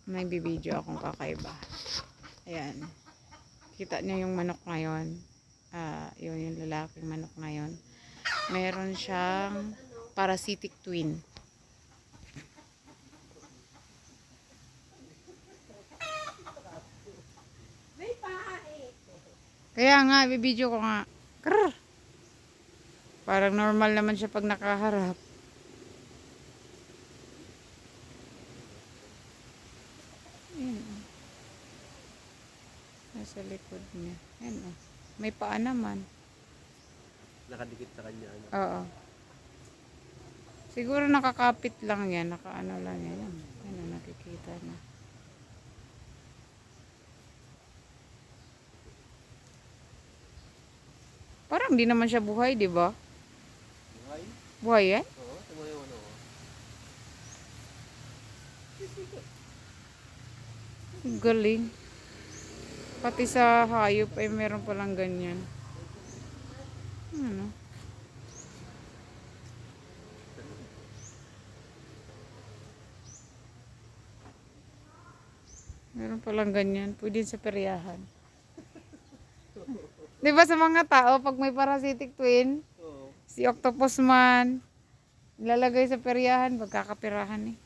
May bibidyo akong kakaiba. Ayan. Kita niyo yung manok ngayon. Yun yung lalaking manok ngayon. Meron siyang parasitic twin. Kaya nga, bibidyo ko nga. Krrr. Parang normal naman siya pag nakaharap. Ayan. Nasa likod niya. Ayan o. May paa naman. Nakadikit sa kanya. Ano? Oo. Siguro nakakapit lang yan. Nakaano lang yan. Ano, nakikita na. Parang di naman siya buhay, di ba? Buhay? Buhay yan? Oo, tumayo ano. Galing. Pati sa hayop ay meron palang ganyan. Ano? Meron palang ganyan. Pwede sa peryahan. Di ba sa mga tao, pag may parasitic twin, Oo. si octopus man, ilalagay sa peryahan, magkakapirahan eh.